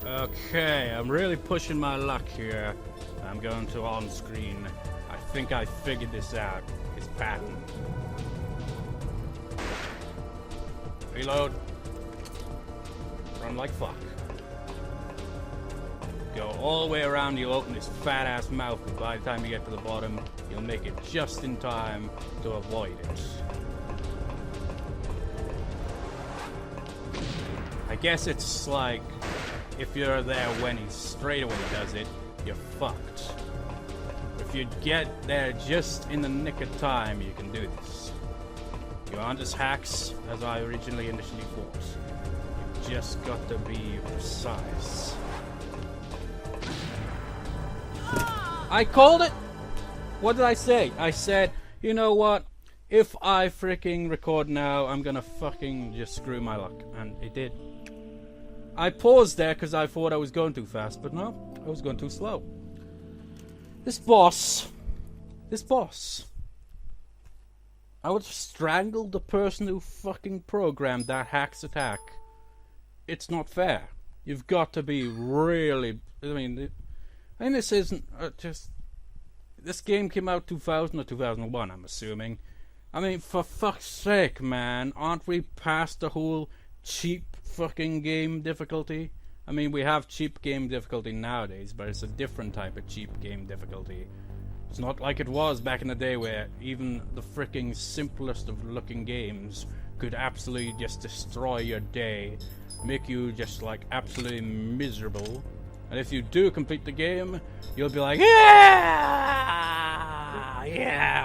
Okay, I'm really pushing my luck here. I'm going to on screen. I think I figured this out. His pattern. Reload. Run like fuck. Go all the way around, you'll open his fat ass mouth, and by the time you get to the bottom, you'll make it just in time to avoid it. I guess it's like, if you're there when he straight away does it, you're fucked. If you get there just in the nick of time, you can do this. You aren't as hacks as I originally initially thought. You've just got to be precise. I called it! What did I say? I said, you know what? If I freaking record now, I'm gonna fucking just screw my luck. And it did. I paused there because I thought I was going too fast, but no, I was going too slow. This boss, I would strangle the person who fucking programmed that hack's attack. It's not fair. You've got to be really, I mean this isn't just, this game came out 2000 or 2001, I'm assuming. I mean, for fuck's sake, man, aren't we past the whole cheap fucking game difficulty? I mean, we have cheap game difficulty nowadays, but it's a different type of cheap game difficulty. It's not like it was back in the day where even the freaking simplest of looking games could absolutely just destroy your day, make you just like absolutely miserable. And if you do complete the game, you'll be like, yeah,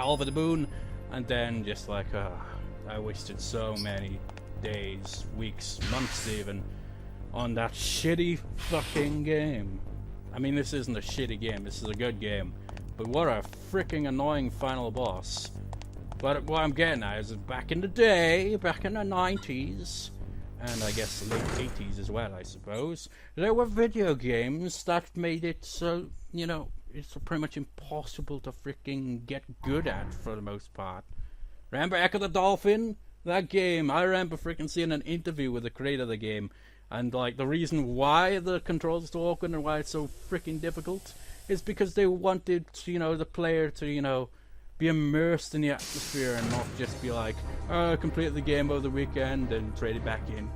over the moon. And then just like, I wasted so many days, weeks, months even, on that shitty fucking game. I mean, this isn't a shitty game, this is a good game. But what a freaking annoying final boss. But what I'm getting at is back in the day, back in the 90s, and I guess the late 80s as well, I suppose, there were video games that made it so, you know, it's pretty much impossible to freaking get good at for the most part. Remember Echo the Dolphin? That game, I remember freaking seeing an interview with the creator of the game, and like the reason why the controls are so awkward and why it's so freaking difficult is because they wanted, you know, the player to, you know, be immersed in the atmosphere and not just be like, oh, complete the game over the weekend and trade it back in.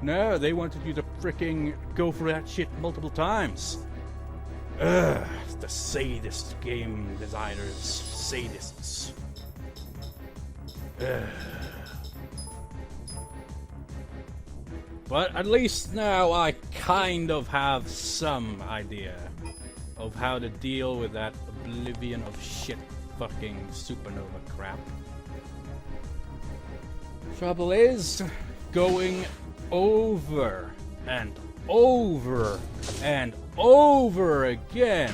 No, they wanted you to freaking go for that shit multiple times. Ugh, the sadist game designers, sadists. Ugh. But at least now I kind of have some idea of how to deal with that oblivion of shit fucking supernova crap. Trouble is, going over and over and over again,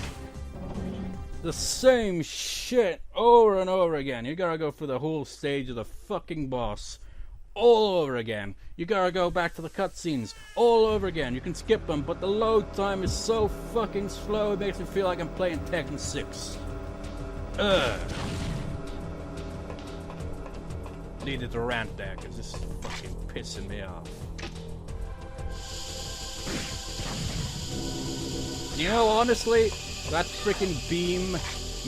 the same shit over and over again. You gotta go through the whole stage of the fucking boss all over again. You gotta go back to the cutscenes all over again. You can skip them, but the load time is so fucking slow it makes me feel like I'm playing Tekken 6. Ugh. Needed to rant there because this is fucking pissing me off. You know, honestly, that freaking beam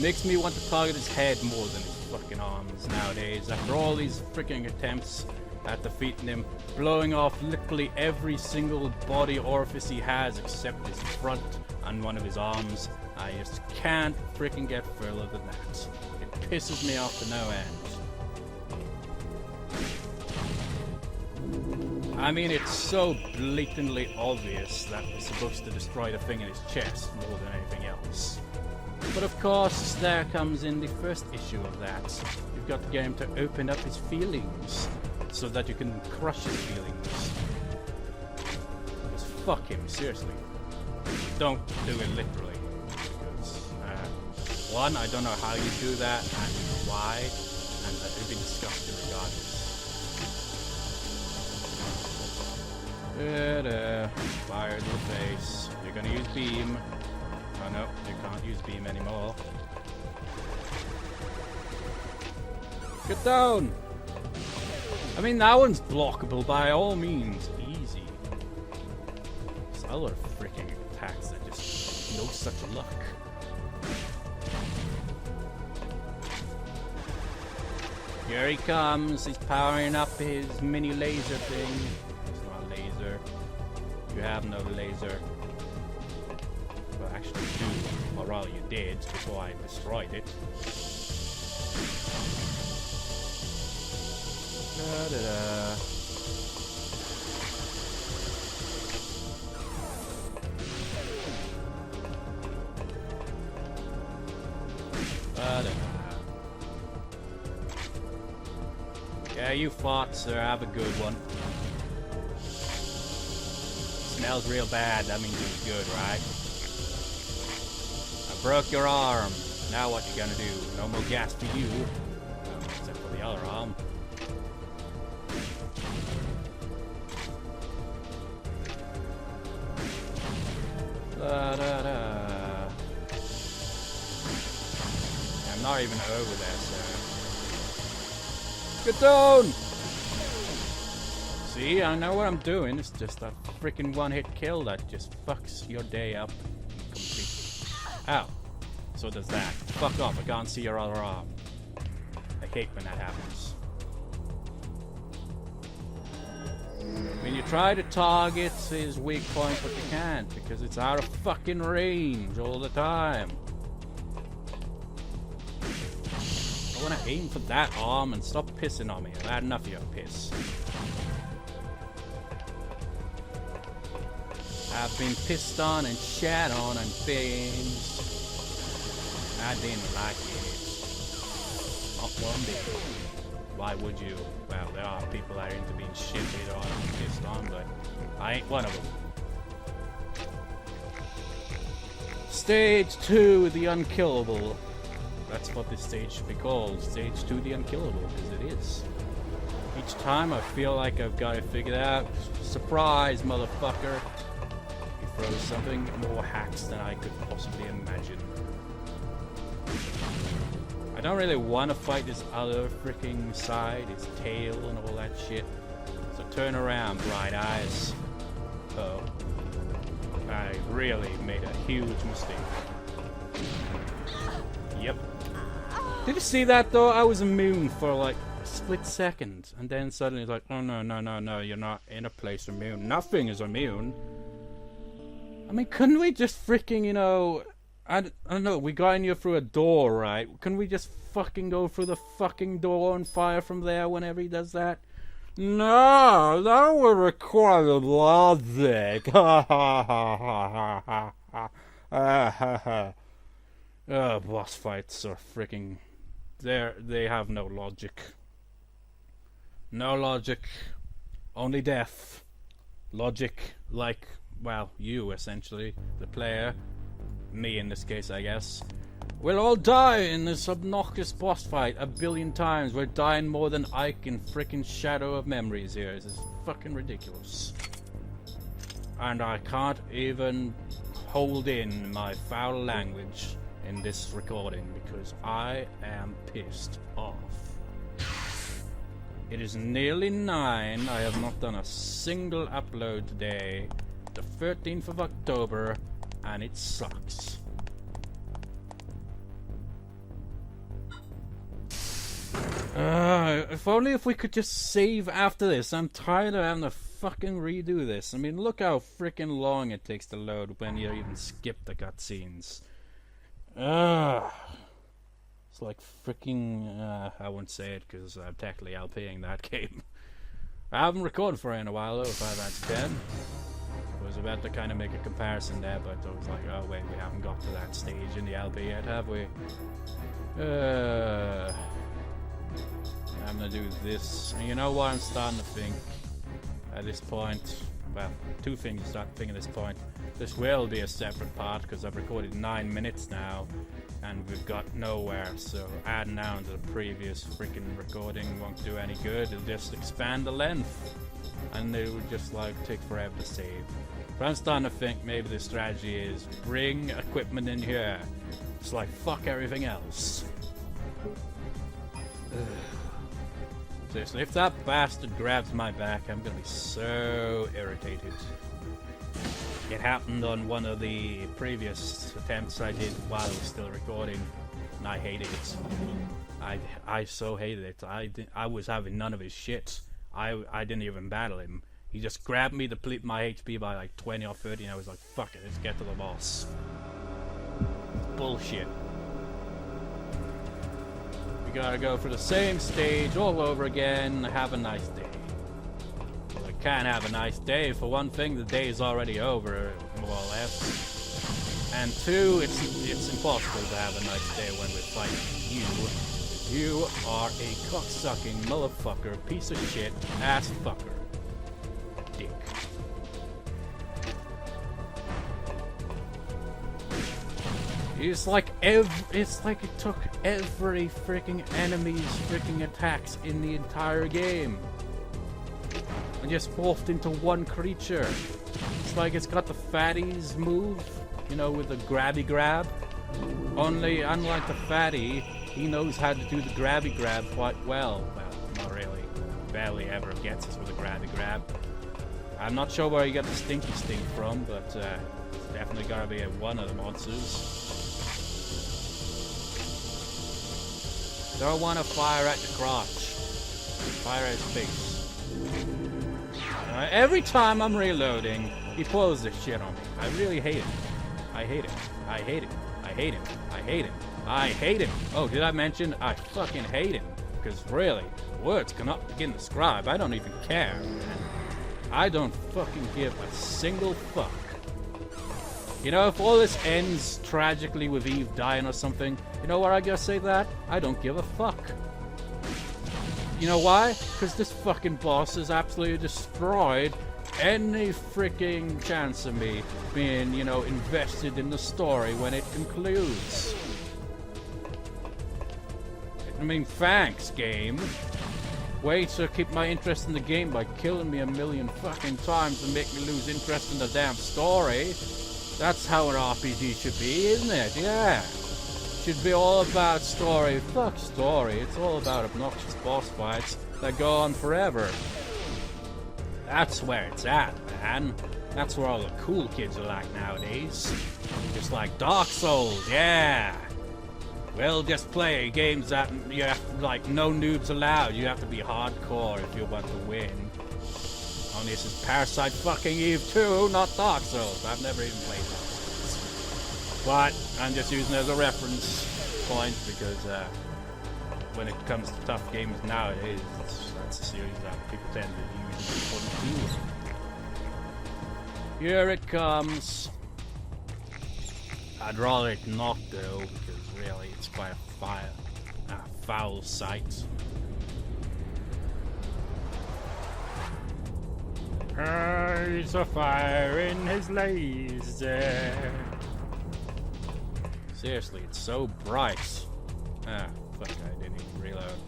makes me want to target his head more than his fucking arms nowadays. After all these freaking attempts at defeating him, blowing off literally every single body orifice he has except his front and one of his arms, I just can't freaking get further than that. It pisses me off to no end. I mean, it's so blatantly obvious that we're supposed to destroy the thing in his chest more than anything else. But of course, there comes in the first issue of that. You've got to get him to open up his feelings so that you can crush his feelings. Just fuck him, seriously. Don't do it literally. Because, one, I don't know how you do that, and why, and it would be disgusting regardless. Fire to the face. You're gonna use beam. Oh no, you can't use beam anymore. Get down! I mean, that one's blockable by all means. Easy. This other freaking attacks that just no such luck. Here he comes. He's powering up his mini laser thing. It's not a laser. You have no laser. Well, actually, you do. Or rather, you did before I destroyed it. Da-da-da. Yeah, you fought, sir. Have a good one. Smells real bad. That means it's good, right? I broke your arm. Now what you gonna do? No more gas for you. Except for the other arm. Da-da-da. I'm not even over there, sir. Get down! See, I know what I'm doing. It's just that freaking one-hit kill that just fucks your day up completely. Ow. So does that. Fuck off, I can't see your other arm. I hate when that happens. I mean, you try to target his weak point, but you can't, because it's out of fucking range all the time. I want to aim for that arm and stop pissing on me. I've had enough of your piss. I've been pissed on and shat on and things. I didn't like it. Not one bit. Why would you? Well, there are people that are into being shitted on and pissed on, but I ain't one of them. Stage 2, the unkillable. That's what this stage should be called. Stage 2, the unkillable, because it is. Each time I feel like I've got it figured out. Surprise, motherfucker. He throws something more hacks than I could possibly imagine. I don't really want to fight this other freaking side, its tail and all that shit. So turn around, bright eyes. Oh. I really made a huge mistake. Yep. Did you see that though? I was immune for like a split second. And then suddenly it's like, oh no, you're not in a place immune. Nothing is immune. I mean, couldn't we just freaking, you know... I don't know, we got in here through a door, right? Couldn't we just fucking go through the fucking door and fire from there whenever he does that? No, that would require logic. Boss fights are freaking... They have no logic. No logic. Only death. Logic, like, well, you essentially, the player. Me in this case, I guess. We'll all die in this obnoxious boss fight a billion times. We're dying more than Ike in frickin' Shadow of Memories here. This is fucking ridiculous. And I can't even hold in my foul language in this recording because I am pissed off. It is nearly 9. I have not done a single upload today. The 13th of October. And it sucks. If only if we could just save after this. I'm tired of having to fucking redo this. I mean, look how freaking long it takes to load when you even skip the cutscenes. It's like freaking... I won't say it because I'm technically LPing that game. I haven't recorded for it in a while though, 5 out of 10. I was about to kind of make a comparison there, but I was like, oh wait, we haven't got to that stage in the LP yet, have we? I'm gonna do this. And you know what I'm starting to think at this point? Well, two things I'm starting to think at this point. This will be a separate part because I've recorded 9 minutes now and we've got nowhere, so adding now to the previous freaking recording won't do any good. It'll just expand the length and it would just like take forever to save. But I'm starting to think maybe the strategy is bring equipment in here. It's like fuck everything else. Seriously, if that bastard grabs my back, I'm gonna be so irritated. It happened on one of the previous attempts I did while I was still recording, and I hated it. I so hated it. I was having none of his shit. I didn't even battle him. He just grabbed me, depleted my HP by like 20 or 30, and I was like, fuck it, let's get to the boss. Bullshit. We gotta go for the same stage all over again. Have a nice day. Well, I can't have a nice day. For one thing, the day is already over, more or less. And two, it's impossible to have a nice day when we're fighting you. You are a cocksucking motherfucker, piece of shit, ass fucker. Dick. It's like it took every freaking enemy's freaking attacks in the entire game and just morphed into one creature. It's like it's got the fatties move, you know, with the grabby grab. Only, unlike the fatty, he knows how to do the grabby grab quite well. Well, not really. Barely ever gets us with a grabby grab. I'm not sure where you get the stinky stink from, but it's definitely gotta be one of the monsters. Don't want to fire at the crotch. Fire at his face. Every time I'm reloading, he pulls this shit on me. I really hate it. I hate it. I hate it. I hate him. I hate him. I hate him. Oh, did I mention I fucking hate him? Because really, words cannot begin to describe. I don't even care, man. I don't fucking give a single fuck. You know, if all this ends tragically with Eve dying or something, you know where I gotta say that? I don't give a fuck. You know why? Because this fucking boss has absolutely destroyed any freaking chance of me being, you know, invested in the story when it concludes. I mean, thanks, game. Way to keep my interest in the game by killing me a million fucking times and make me lose interest in the damn story. That's how an RPG should be, isn't it? Yeah. Should be all about story. Fuck story. It's all about obnoxious boss fights that go on forever. That's where it's at, man. That's where all the cool kids are like nowadays. Just like Dark Souls, yeah. We'll just play games that you have to, like, no noobs allowed. You have to be hardcore if you want to win. Only this is Parasite fucking Eve 2, not Dark Souls. I've never even played Dark Souls. But I'm just using it as a reference point because when it comes to tough games nowadays, that's a series that people tend to use. Here it comes. I'd rather it not though, because really it's quite a foul sight. He's a fire in his laser. Seriously, it's so bright. Ah, fuck, I didn't even reload.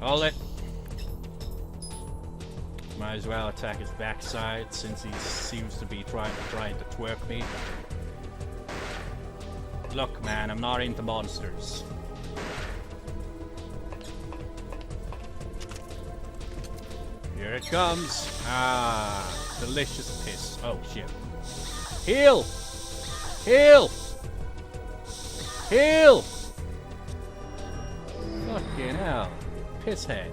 Hold it. Might as well attack his backside since he seems to be trying to twerk me. Look, man, I'm not into monsters. Here it comes. Ah, delicious piss. Oh, shit. Heal! Heal! Heal! Fucking hell. Piss head.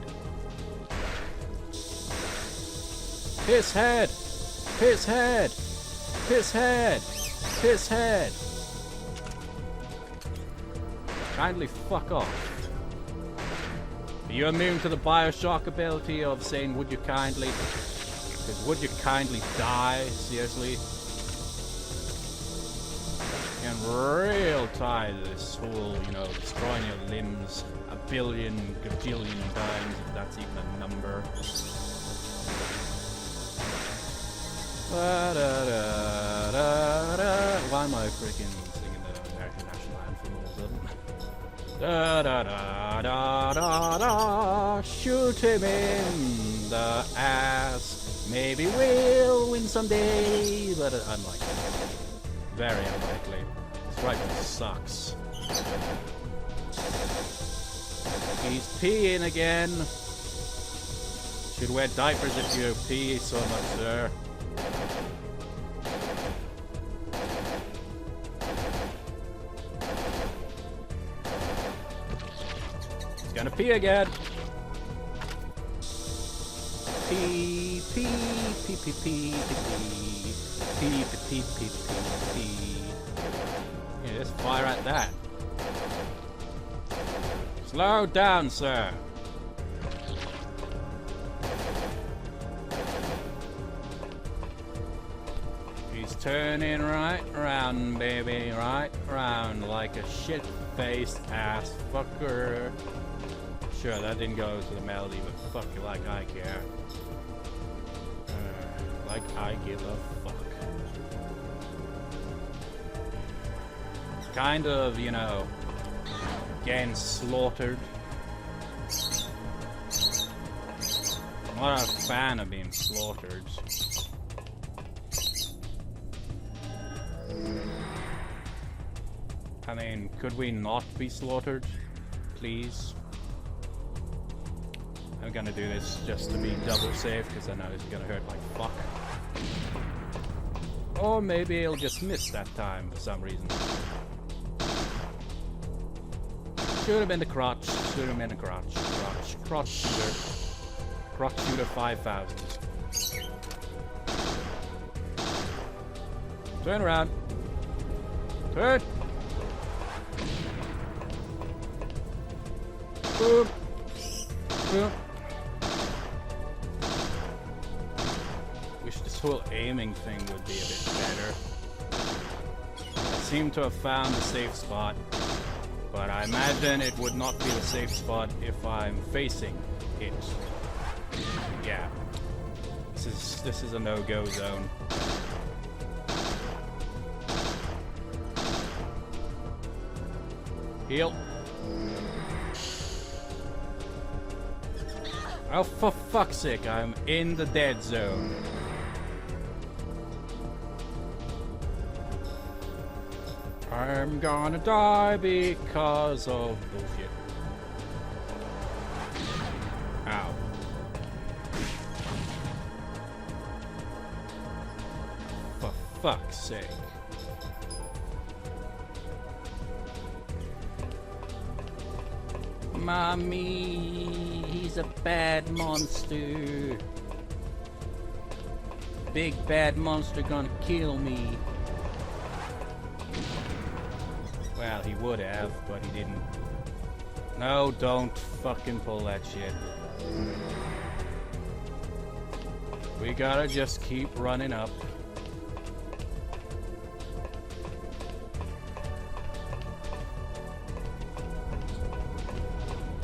Piss head! Piss head! Piss head! Piss head! Kindly fuck off. Are you immune to the Bioshock ability of saying would you kindly? Because would you kindly die? Seriously? And real tired of this whole, you know, destroying your limbs a billion, gajillion times, if that's even a number. Why am I freaking singing the American National Anthem all of a sudden? Da da da da da da, shoot him in the ass. Maybe we'll win someday, but unlikely. Very unlikely. This rifle sucks. He's peeing again. Should wear diapers if you pee so much, sir. Gonna pee again. Pee, pee, pee, pee, pee, pee, pee, pee, pee, pee, pee, pee. Yeah, just fire at that. Slow down, sir. He's turning right around, baby, right around like a shit-faced ass fucker. Sure, that didn't go to the melody, but fuck you, like I care. Like I give a fuck. Kind of, you know, getting slaughtered. I'm not a fan of being slaughtered. I mean, could we not be slaughtered? Please? I'm gonna do this just to be double safe, because I know it's gonna hurt like fuck. Or maybe it'll just miss that time for some reason. Should have been the crotch. Should have been the crotch. Crotch shooter. Crotch shooter 5000. Turn around. Turn. Boom. Boom. Wish this whole aiming thing would be a bit better. I seem to have found a safe spot, but I imagine it would not be the safe spot if I'm facing it. Yeah. This is a no-go zone. Heal. Oh, for fuck's sake, I'm in the dead zone. I'm gonna die because of bullshit. Ow. For fuck's sake. Mommy, he's a bad monster. Big bad monster gonna kill me. Well, he would have, but he didn't. No, don't fucking pull that shit. We gotta just keep running up.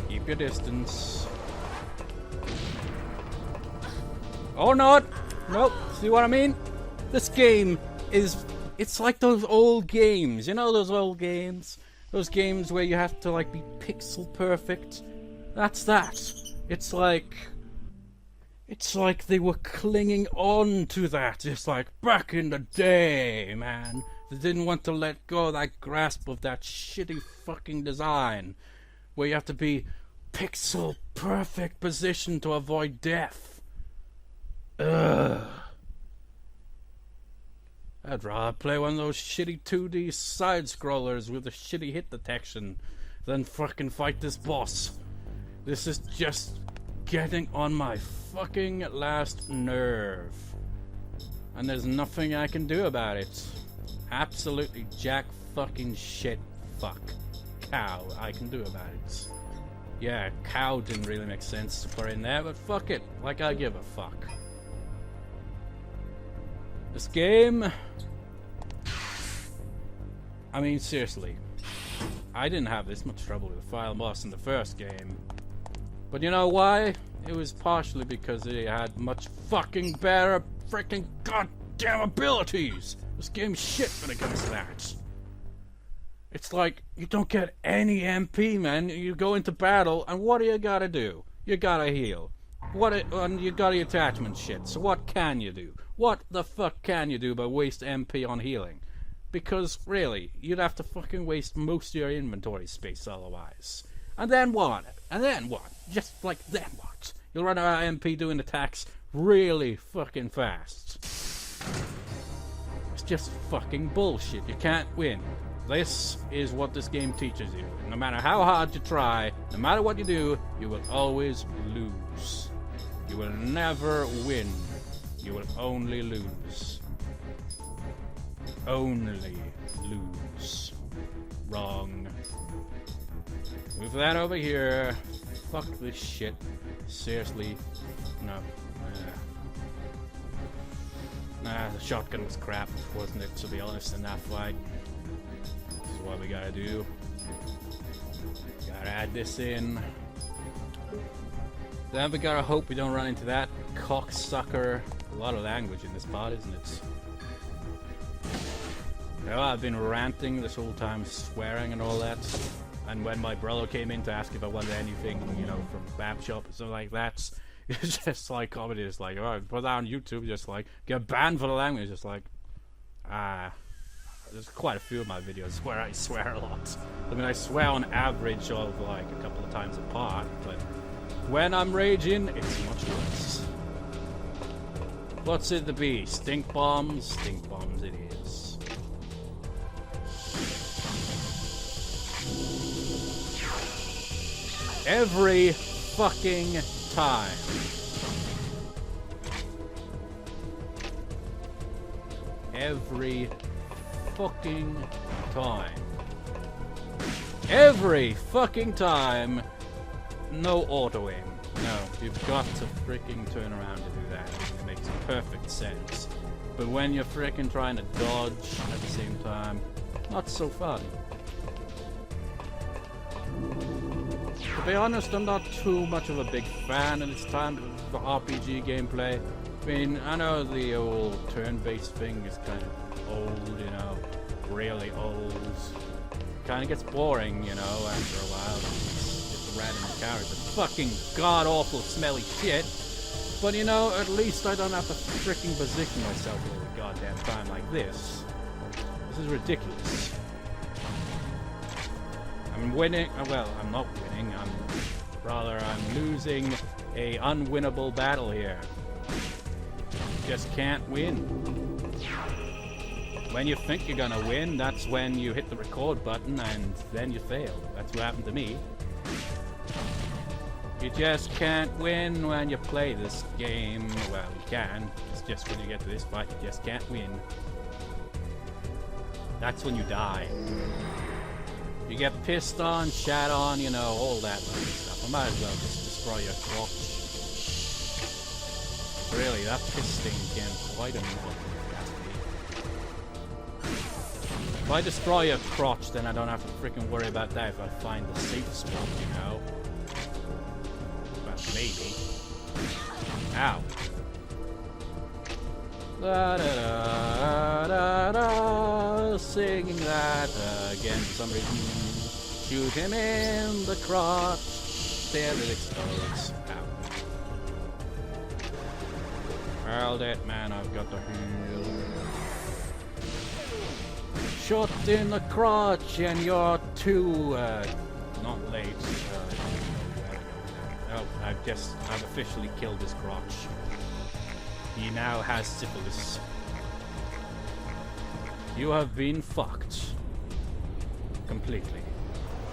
Keep your distance. Or not! Nope, see what I mean? This game is... It's like those old games, you know those old games? Those games where you have to like be pixel perfect? That's that. It's like they were clinging on to that. It's like back in the day, man. They didn't want to let go of that grasp of that shitty fucking design. Where you have to be pixel perfect position to avoid death. Ugh. I'd rather play one of those shitty 2D side-scrollers with a shitty hit detection than fucking fight this boss. This is just getting on my fucking last nerve. And there's nothing I can do about it. Absolutely jack fucking shit fuck cow I can do about it. Yeah, cow didn't really make sense to put in there, but fuck it. Like I give a fuck. This game... I mean, seriously. I didn't have this much trouble with the final boss in the first game. But you know why? It was partially because it had much fucking better freaking goddamn abilities! This game's shit when it comes to that. It's like, you don't get any MP, man. You go into battle, and what do you gotta do? You gotta heal. And you got the attachment shit, so what can you do? What the fuck can you do but waste MP on healing? Because, really, you'd have to fucking waste most of your inventory space otherwise. And then what? And then what? Just like, then what? You'll run out of MP doing attacks really fucking fast. It's just fucking bullshit. You can't win. This is what this game teaches you. No matter how hard you try, no matter what you do, you will always lose. You will never win. You will only lose. Only lose. Wrong. Move that over here. Fuck this shit. Seriously. No. Nah, the shotgun was crap, wasn't it, to be honest, in that fight. This is what we gotta do. Gotta add this in. Then we gotta hope we don't run into that cocksucker. A lot of language in this part, isn't it? Well, I've been ranting this whole time, swearing and all that. And when my brother came in to ask if I wanted anything, you know, from Bab Shop and stuff like that, it's just like comedy. It's like, oh, put that on YouTube, just like, get banned for the language. Just like, there's quite a few of my videos where I swear a lot. I mean, I swear on average of like a couple of times apart, but when I'm raging, it's much worse. What's it to be? Stink bombs? Stink bombs it is. Every fucking time. Every fucking time. Every fucking time. No auto aim. No, you've got to freaking turn around to do that. It makes perfect sense. But when you're freaking trying to dodge at the same time, not so fun. To be honest, I'm not too much of a big fan of this time for RPG gameplay. I mean, I know the old turn-based thing is kind of old, you know, really old. Kind of gets boring, you know, after a while. Just random characters. Fucking god-awful smelly shit. But, you know, at least I don't have to freaking position myself all the goddamn time like this. This is ridiculous. I'm winning. Well, I'm not winning. I'm losing a unwinnable battle here. Just can't win. When you think you're gonna win, that's when you hit the record button and then you fail. That's what happened to me. You just can't win when you play this game. Well, you can. It's just when you get to this fight, you just can't win. That's when you die. You get pissed on, shat on, you know, all that lovely stuff. I might as well just destroy your crotch. Really, that piss sting can quite annoy me. If I destroy your crotch, then I don't have to freaking worry about that if I find the safe spot, you know. Well, maybe. Ow. Da da da da da, singing that again for some reason. Shoot him in the crotch. There it explodes. Ow. Hurled it, man. I've got the heal. Shot in the crotch, and you're too not late. Oh, I've officially killed his crotch. He now has syphilis. You have been fucked. Completely.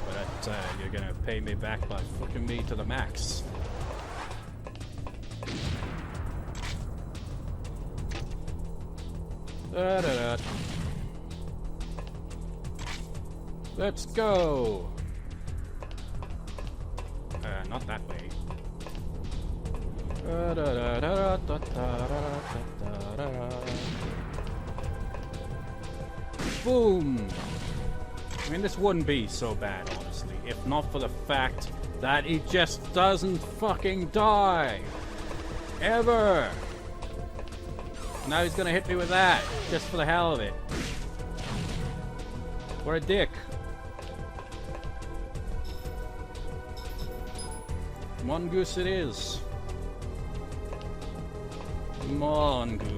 But you're gonna pay me back by fucking me to the max. Da, da, da. Let's go! Not that way. Boom! I mean, this wouldn't be so bad, honestly, if not for the fact that it just doesn't fucking die! Ever! Now he's gonna hit me with that, just for the hell of it. What a dick. Mongoose it is. Mongoose,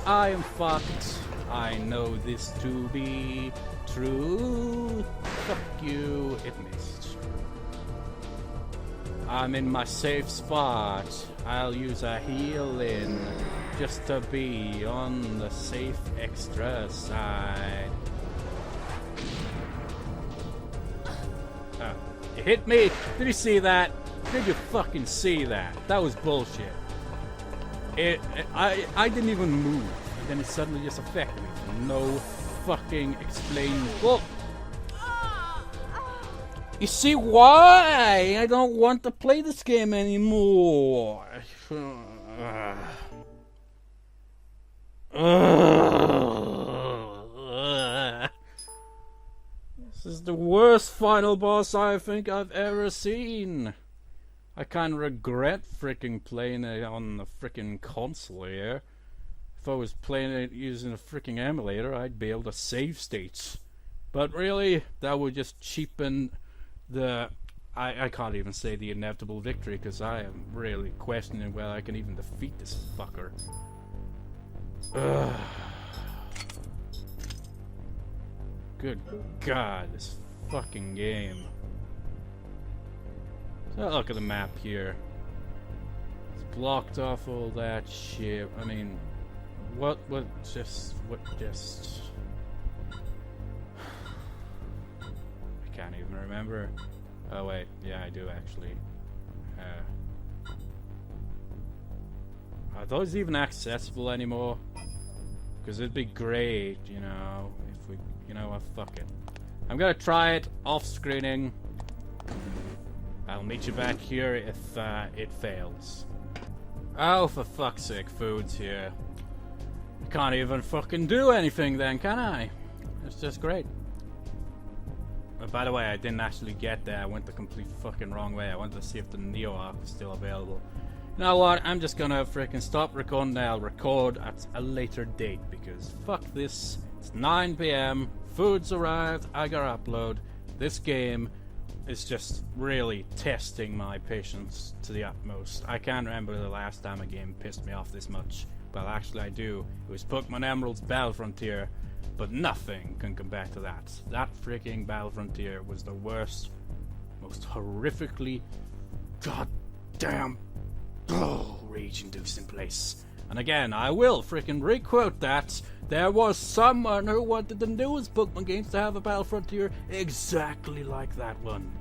I am fucked. I know this to be true. Fuck you, it missed. I'm in my safe spot. I'll use a healing just to be on the safe extra side. Oh, you hit me? Did you see that? Did you fucking see that? That was bullshit. I didn't even move, and then it suddenly just affected me for no fucking explain. Well, you see why I don't want to play this game anymore. This is the worst final boss I think I've ever seen. I kind of regret freaking playing it on the freaking console here. If I was playing it using a freaking emulator, I'd be able to save states. But really, that would just cheapen the... I can't even say the inevitable victory, because I am really questioning whether I can even defeat this fucker. Ugh. Good God, this fucking game. So look at the map here. It's blocked off all that shit. I mean, what just... I can't even remember. Oh wait, yeah I do actually. Are those even accessible anymore? Because it'd be great, you know, if we... You know what, fuck it. I'm gonna try it off-screening. I'll meet you back here if it fails. Oh, for fuck's sake, food's here. I can't even fucking do anything then, can I? It's just great. By the way, I didn't actually get there. I went the complete fucking wrong way. I wanted to see if the Neo arc was still available. You know what? I'm just gonna freaking stop recording now. I'll record at a later date because fuck this. It's 9 PM. Food's arrived. I gotta upload. This game is just really testing my patience to the utmost. I can't remember the last time a game pissed me off this much. Well, actually I do. It was Pokemon Emerald's Battle Frontier. But nothing can compare to that. That freaking Battle Frontier was the worst, most horrifically goddamn rage-inducing place. And again, I will freaking re-quote that. There was someone who wanted the newest Pokemon games to have a Battle Frontier exactly like that one.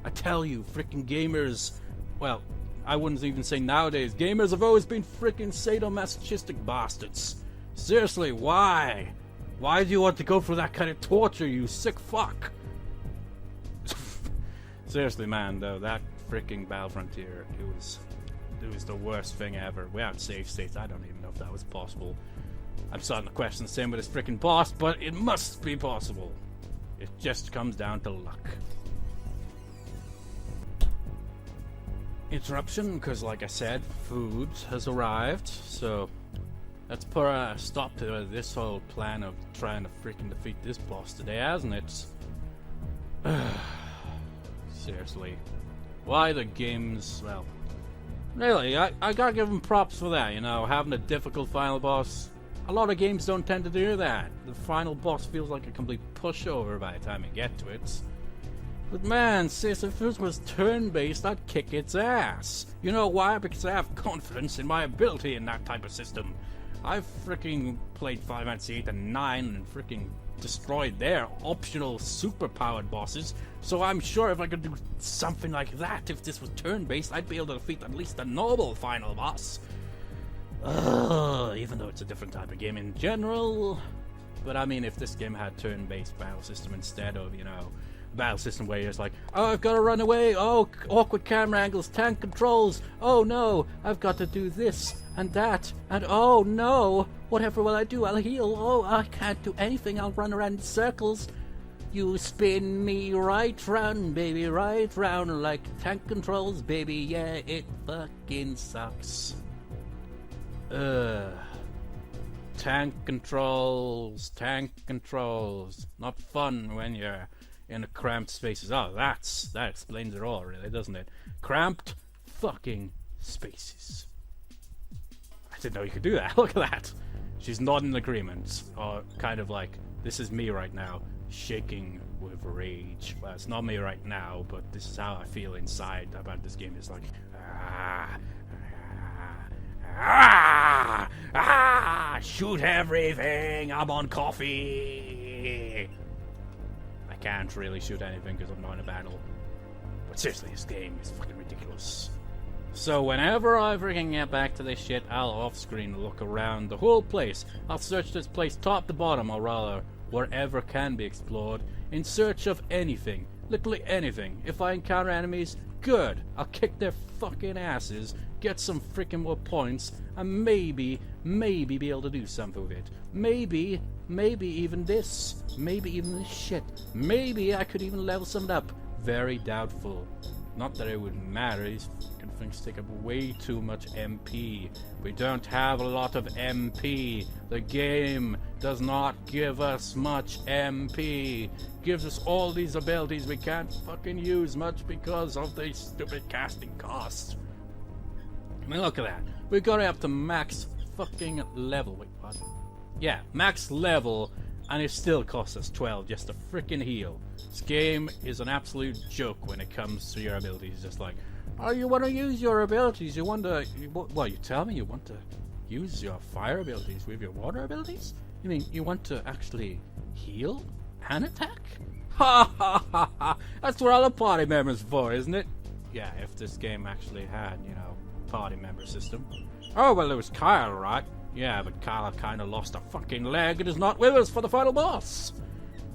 I tell you, freaking gamers, well, I wouldn't even say nowadays, gamers have always been freaking sadomasochistic bastards. Seriously, why? Why do you want to go through that kind of torture, you sick fuck? Seriously, man, though, that freaking Battle Frontier, it was the worst thing ever. Without save states, I don't even know if that was possible. I'm starting to question the same with this freaking boss, but it must be possible. It just comes down to luck. Interruption, because like I said, food has arrived, so... Let's put a stop to this whole plan of trying to freaking defeat this boss today, hasn't it? Seriously. Why the games... Well, really, I gotta give them props for that, you know, having a difficult final boss. A lot of games don't tend to do that. The final boss feels like a complete pushover by the time you get to it. But man, sis, if this was turn-based, I'd kick its ass. You know why? Because I have confidence in my ability in that type of system. I've freaking played Final Fantasy 8 and 9 and freaking destroyed their optional super-powered bosses, so I'm sure if I could do something like that, if this was turn-based, I'd be able to defeat at least a normal final boss. Even though it's a different type of game in general. But I mean, if this game had turn-based battle system instead of, you know, battle system where it's like, oh, I've got to run away, oh, awkward camera angles, tank controls, oh no, I've got to do this and that, and oh no, whatever will I do, I'll heal, oh, I can't do anything, I'll run around in circles, you spin me right round, baby, right round, like tank controls, baby, yeah, it fucking sucks. Tank controls, not fun when you're in the cramped spaces. Oh, that explains it all, really, doesn't it? Cramped fucking spaces. I didn't know you could do that. Look at that. She's not in agreement. Or kind of like, this is me right now, shaking with rage. Well, it's not me right now, but this is how I feel inside about this game. It's like, Shoot everything! I'm on coffee! I can't really shoot anything because I'm not in a battle. But seriously, this game is fucking ridiculous. So whenever I freaking get back to this shit, I'll off-screen look around the whole place. I'll search this place top to bottom, or rather, wherever can be explored, in search of anything. Literally anything. If I encounter enemies, good. I'll kick their fucking asses, get some freaking more points, and maybe be able to do something with it. Maybe even this. Maybe even this shit. Maybe I could even level something up. Very doubtful. Not that it would matter, these fucking things take up way too much MP. We don't have a lot of MP. The game does not give us much MP. Gives us all these abilities we can't fucking use much because of the stupid casting costs. I mean, look at that. We got it up to max fucking level. Wait, what? Yeah, max level, and it still costs us 12 just to freaking heal. This game is an absolute joke when it comes to your abilities. Just like, oh, you want to use your abilities? You want to? Well, you tell me you want to use your fire abilities with your water abilities? You mean you want to actually heal and attack? Ha ha ha ha! That's what all the party members for, isn't it? Yeah, if this game actually had, you know, party member system. Oh well, it was Kyle, right? Yeah, but Kyle kind of lost a fucking leg and is not with us for the final boss.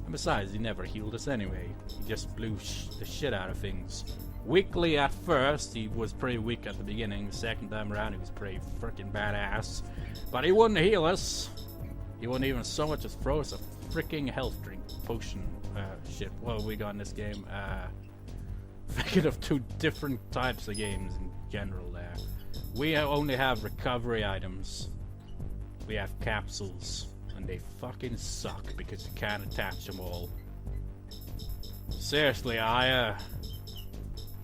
And besides, he never healed us anyway. He just blew the shit out of things. Weakly at first, he was pretty weak at the beginning. The second time around, he was pretty freaking badass. But he wouldn't heal us. He wouldn't even so much as throw us a freaking health drink potion. Shit, what have we got in this game? Thinking of two different types of games in general there. We only have recovery items. We have capsules, and they fucking suck because you can't attach them all. Seriously,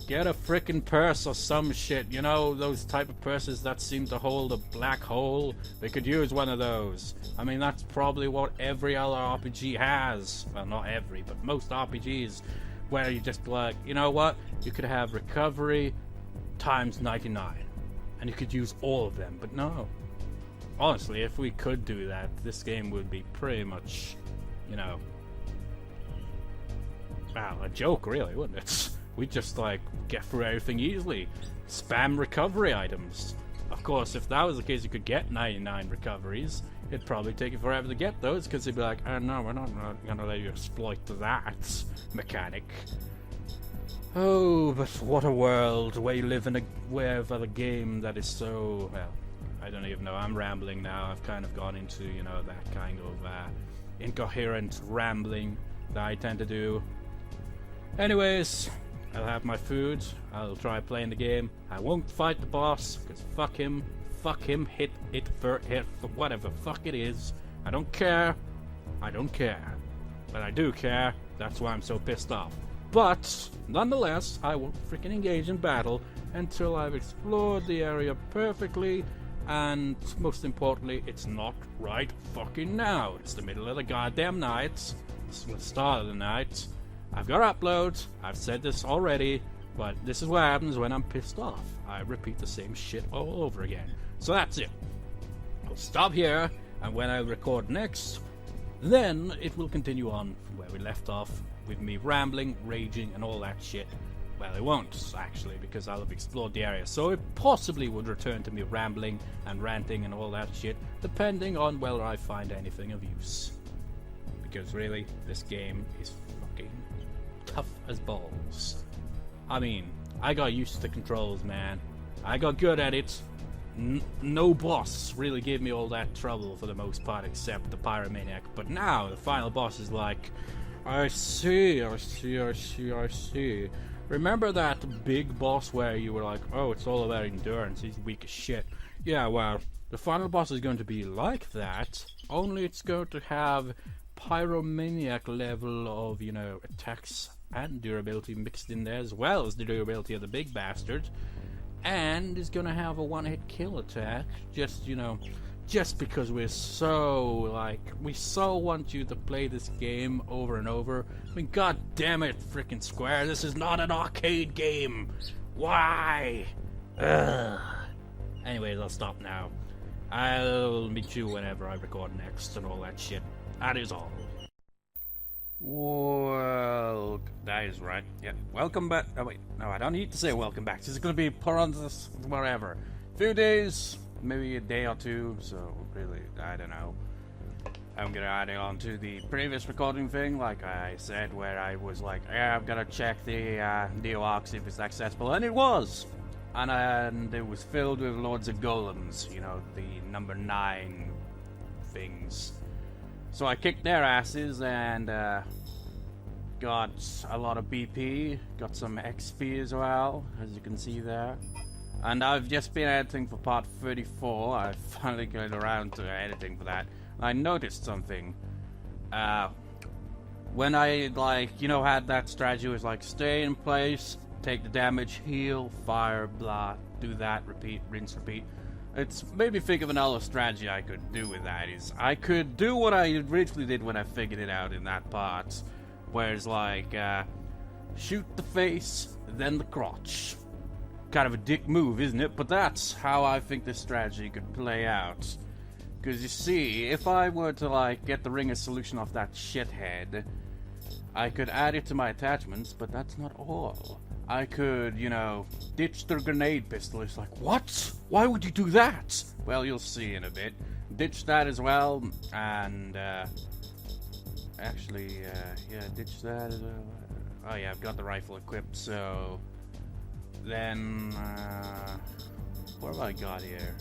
get a frickin' purse or some shit. You know, those type of purses that seem to hold a black hole? We could use one of those. I mean, that's probably what every other RPG has. Well, not every, but most RPGs, where you just like, you know what? You could have recovery times 99, and you could use all of them, but no. Honestly, if we could do that, this game would be pretty much, you know, well, a joke really, wouldn't it? We'd just, like, get through everything easily. Spam recovery items. Of course, if that was the case, you could get 99 recoveries. It'd probably take you forever to get those, because they'd be like, oh no, we're not gonna let you exploit that mechanic. Oh, but what a world where you live in a game that is so, well, I don't even know. I'm rambling now. I've kind of gone into, you know, that kind of incoherent rambling that I tend to do. Anyways, I'll have my food. I'll try playing the game. I won't fight the boss, because fuck him. Fuck him. Hit for whatever fuck it is. I don't care. I don't care. But I do care. That's why I'm so pissed off. But, nonetheless, I won't freaking engage in battle until I've explored the area perfectly. And most importantly, it's not right fucking now. It's the middle of the goddamn night. It's the start of the night. I've got to upload. I've said this already, but this is what happens when I'm pissed off. I repeat the same shit all over again. So that's it. I'll stop here, and when I record next, then it will continue on from where we left off, with me rambling, raging, and all that shit. Well, it won't, actually, because I'll have explored the area. So it possibly would return to me rambling and ranting and all that shit, depending on whether I find anything of use. Because really, this game is fucking tough as balls. I mean, I got used to the controls, man. I got good at it. No boss really gave me all that trouble for the most part, except the Pyromaniac. But now, the final boss is like, I see. Remember that big boss where you were like, oh, it's all about endurance, he's weak as shit. Yeah, well, the final boss is going to be like that, only it's going to have Pyromaniac level of, you know, attacks and durability mixed in there, as well as the durability of the big bastard. And is going to have a one-hit kill attack, just, you know, just because we're so, like, we so want you to play this game over and over. I mean, god damn it, frickin' Square, this is not an arcade game! Why? Ugh. Anyways, I'll stop now. I'll meet you whenever I record next and all that shit. That is all. Well, that is right. Yeah, welcome back. Oh wait, no, I don't need to say welcome back. This is gonna be put on this whatever. Few days, maybe a day or two. So really, I don't know. I'm gonna add it on to the previous recording thing, like I said, where I was like, yeah, I'm gonna check the Neo Arc, see if it's accessible, and it was. And it was filled with loads of golems, you know, the number 9 things. So I kicked their asses and got a lot of BP, got some XP as well, as you can see there. And I've just been editing for part 34. I finally got around to editing for that. I noticed something. When I, like, you know, had that strategy, it was like, stay in place, take the damage, heal, fire, blah, do that, repeat, rinse, repeat. It's made me think of another strategy I could do with that. Is I could do what I originally did when I figured it out in that part, where it's like, shoot the face, then the crotch. Kind of a dick move, isn't it? But that's how I think this strategy could play out. Because you see, if I were to, like, get the Ringer solution off that shithead, I could add it to my attachments, but that's not all. I could, you know, ditch the grenade pistol. It's like, what? Why would you do that? Well, you'll see in a bit. Ditch that as well, and, actually, yeah, ditch that as well. Oh yeah, I've got the rifle equipped, so... Then, what have I got here?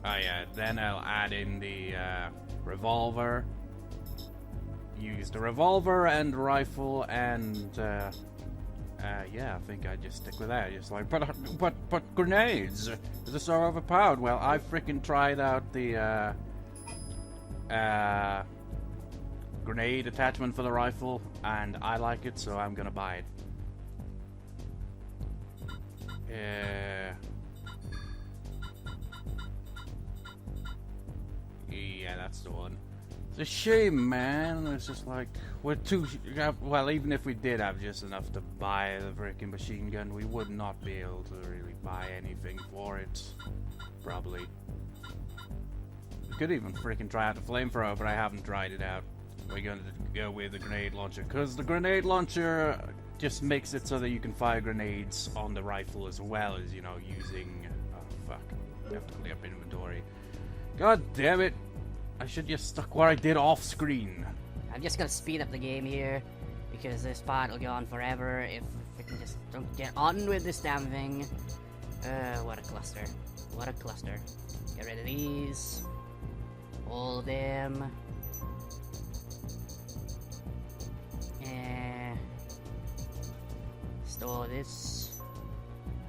Oh yeah, then I'll add in the, revolver. Use the revolver and rifle and, yeah, I think I just stick with that. Just like, but grenades! They're so overpowered. Well, I freaking tried out the, grenade attachment for the rifle, and I like it, so I'm gonna buy it. Yeah, that's the one. It's a shame, man. It's just like, we're too... Well, even if we did have just enough to buy the freaking machine gun, we would not be able to really buy anything for it. Probably. We could even freaking try out the flamethrower, but I haven't tried it out. We're going to go with the grenade launcher, because the grenade launcher just makes it so that you can fire grenades on the rifle as well as, you know, using... Oh, fuck. I have to clear up inventory. God damn it! I should just stuck what I did off screen. I'm just gonna speed up the game here, because this part will go on forever if we can just don't get on with this damn thing. What a cluster. What a cluster. Get rid of these. All of them. Store this.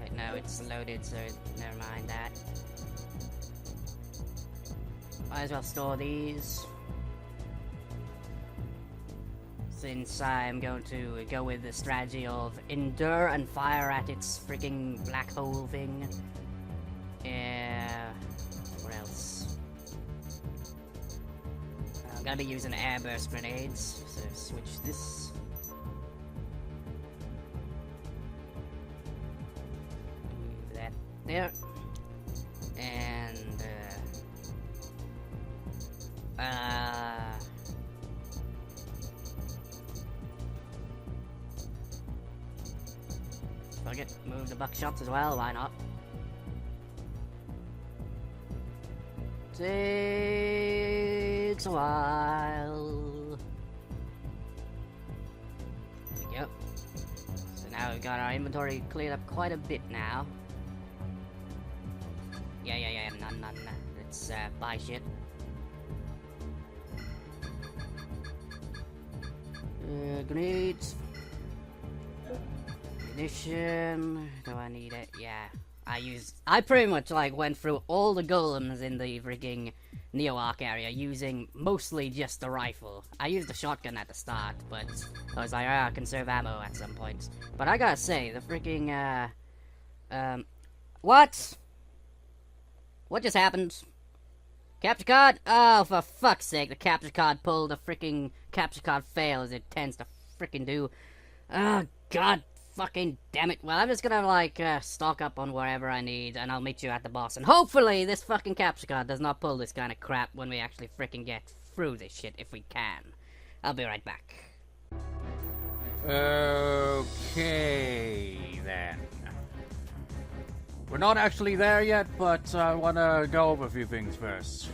Wait, no, it's loaded, so never mind that. Might as well store these. Since I'm going to go with the strategy of endure and fire at its freaking black hole thing. What else? I'm gonna be using airburst grenades, so switch this. Move that there. And fuck it, move the buckshots as well, why not? Takes a while. There we go. So now we've got our inventory cleared up quite a bit now. Yeah, none. Let's buy shit. Grenades. Ignition. Do I need it? Yeah. I pretty much like went through all the golems in the freaking Neo Arc area using mostly just the rifle. I used the shotgun at the start, but I was like, I conserve ammo at some points. But I gotta say, the freaking what? What just happened? Capture card? Oh, for fuck's sake, the capture card pulled. The freaking capture card fail as it tends to freaking do. Oh, god Fucking damn it. Well, I'm just gonna, like, stock up on wherever I need, and I'll meet you at the boss. And hopefully this fucking capture card does not pull this kind of crap when we actually freaking get through this shit, if we can. I'll be right back. Okay, then. We're not actually there yet, but I want to go over a few things first.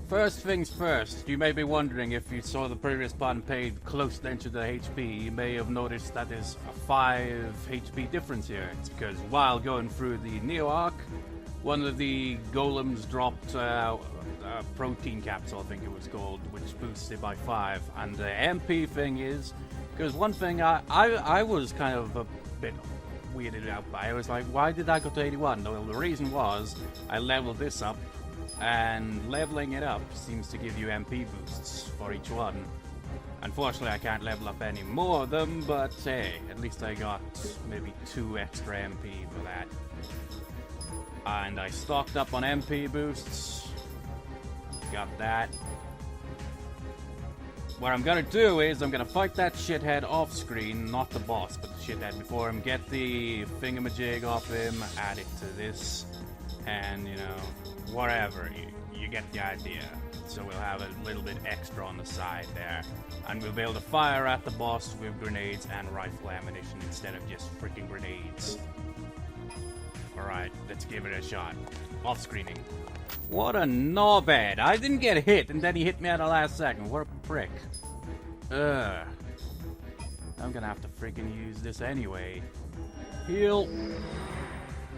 First things first, you may be wondering if you saw the previous part and paid close attention to the HP, you may have noticed that there's a 5 HP difference here. It's because while going through the Neo Arc, one of the golems dropped a protein capsule, I think it was called, which boosted by 5. And the MP thing is, because one thing I was kind of a bit weirded out by, I was like, why did I go to 81? Well, the reason was, I leveled this up, and leveling it up seems to give you MP boosts for each one. Unfortunately, I can't level up any more of them, but hey, at least I got maybe 2 extra MP for that. And I stocked up on MP boosts. Got that. What I'm gonna do is I'm gonna fight that shithead off screen, not the boss, but the shithead before him, get the thingamajig off him, add it to this, and you know, whatever, you get the idea. So we'll have a little bit extra on the side there, and we'll be able to fire at the boss with grenades and rifle ammunition instead of just freaking grenades. Alright, let's give it a shot. Off-screening. What a knobhead! I didn't get hit, and then he hit me at the last second. What a prick. Ugh. I'm gonna have to freaking use this anyway. Heal.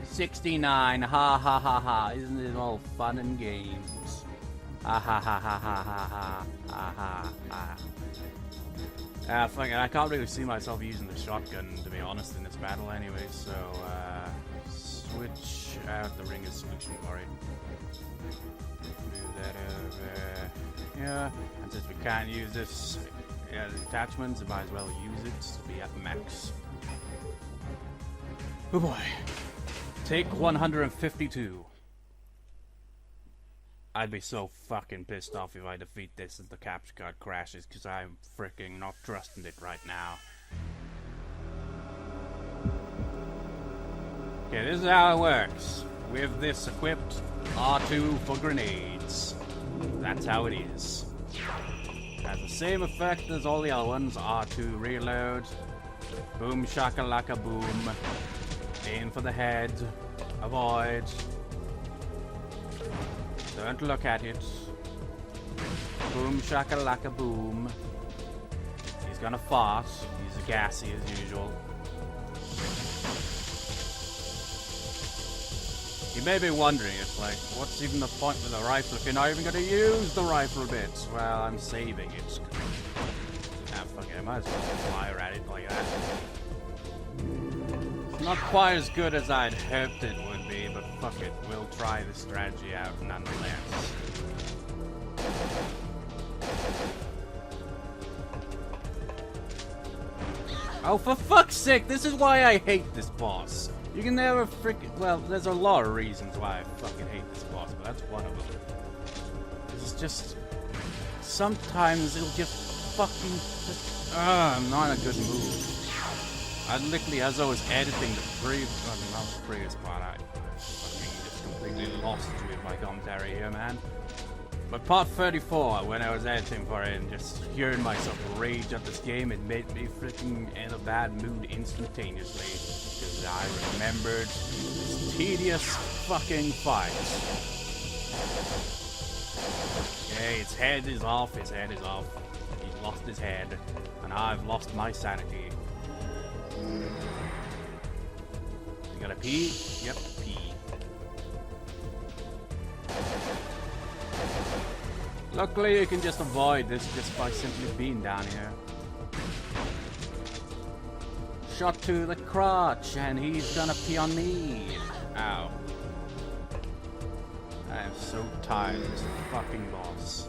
69. Ha ha ha ha. Isn't it all fun and games? Ha ha ha ha ha ha ha. Ha ha ha. Fuck it. I can't really see myself using the shotgun, to be honest, in this battle anyway, so, switch out the ring of solution for it. Move that over. Yeah, and since we can't use this, yeah, the attachments, I might as well use it to be at max. Oh boy. Take 152. I'd be so fucking pissed off if I defeat this and the capture card crashes, because I'm freaking not trusting it right now. Okay, this is how it works. With this equipped, R2 for grenades. That's how it is. Has the same effect as all the other ones. R2 reload. Boom shakalaka boom. Aim for the head. Avoid. Don't look at it. Boom shakalaka boom. He's gonna fart. He's gassy as usual. You may be wondering, it's like, what's even the point with the rifle if you're not even going to use the rifle bit? Well, I'm saving it. Ah, fuck it, I might as well fire at it like that. It's not quite as good as I'd hoped it would be, but fuck it, we'll try the strategy out nonetheless. Oh, for fuck's sake, this is why I hate this boss. You can never freaking... Well, there's a lot of reasons why I fucking hate this boss, but that's one of them. It's just... Sometimes it'll just fucking... I'm not in a good mood. I literally, as I was editing the previous part, I fucking just completely lost you with my commentary here, man. But part 34, when I was editing for it and just hearing myself rage at this game, it made me freaking in a bad mood instantaneously. Because I remembered this tedious fucking fight. Okay, its head is off, He's lost his head, and I've lost my sanity. You gotta pee? Yep, pee. Luckily, you can just avoid this just by simply being down here. Shot to the crotch, and he's gonna pee on me. Ow. I am so tired of this fucking boss.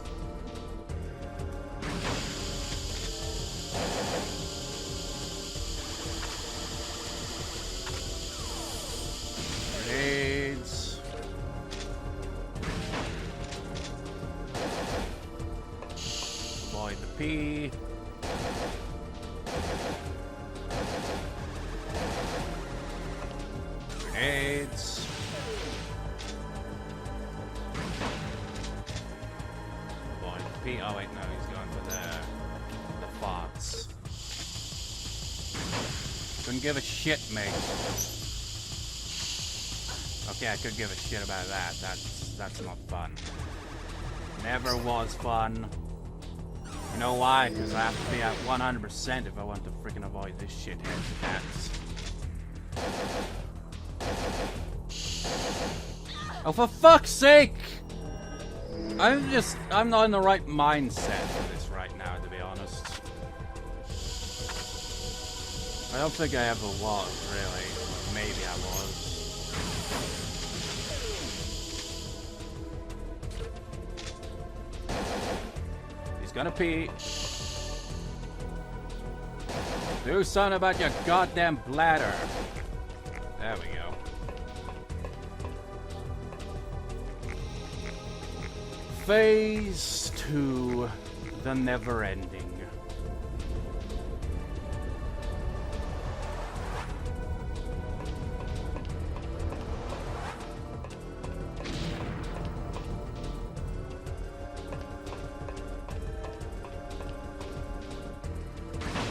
Grenades. Avoid the pee. Grenades. Boy, oh wait, no, he's going for the fox. Couldn't give a shit, mate. Okay, I could give a shit about that. That's not fun. Never was fun. You know why? Because I have to be at 100% if I want to freaking avoid this shithead's attacks. Oh, for fuck's sake! I'm not in the right mindset for this right now, to be honest. I don't think I ever was, really. Maybe I was. He's gonna pee. Do something about your goddamn bladder. There we go. Phase 2, the never ending.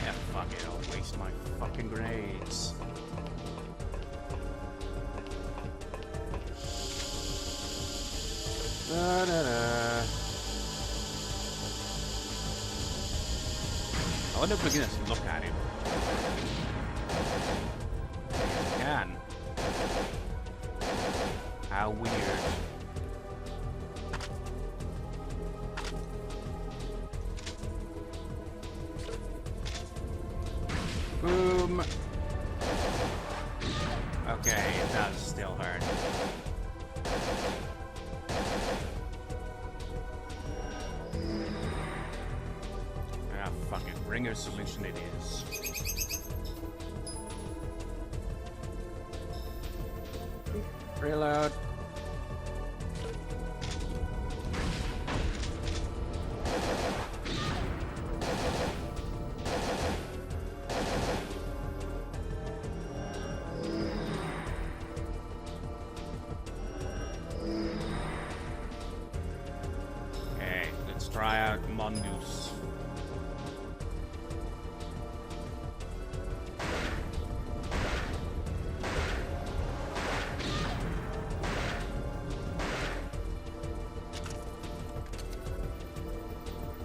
Yeah, fuck it, I'll waste my fucking grenades. Da-da-da. I wonder if we can just look at him. We can. How weird. Boom. Okay, it does still hurt. Ah, fuck it. Ringer solution it is. Reload. Okay, let's try out Mongoose.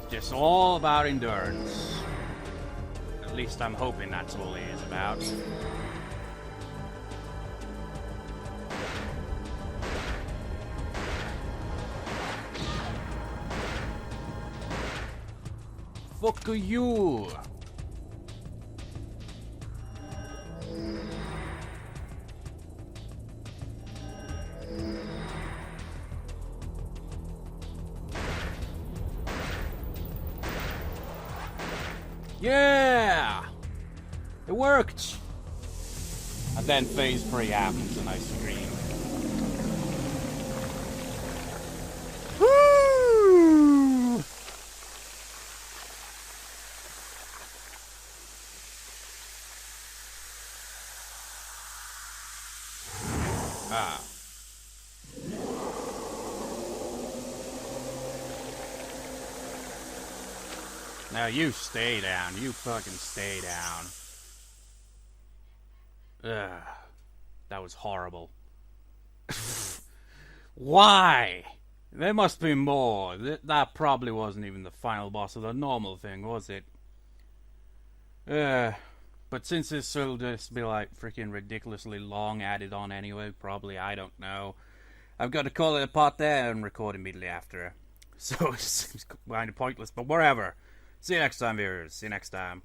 Just all about endurance. At least I'm hoping that's all it is about. Fuck you! Yeah! It worked! And then phase 3 happens and I scream. Woo! Ah. Now you stay down. You fucking stay down. Ugh. That was horrible. Why? There must be more. That probably wasn't even the final boss of the normal thing, was it? But since this will just be like freaking ridiculously long added on anyway, probably, I don't know. I've got to call it a pot there and record immediately after. So it seems kind of pointless, but whatever. See you next time, viewers. See you next time.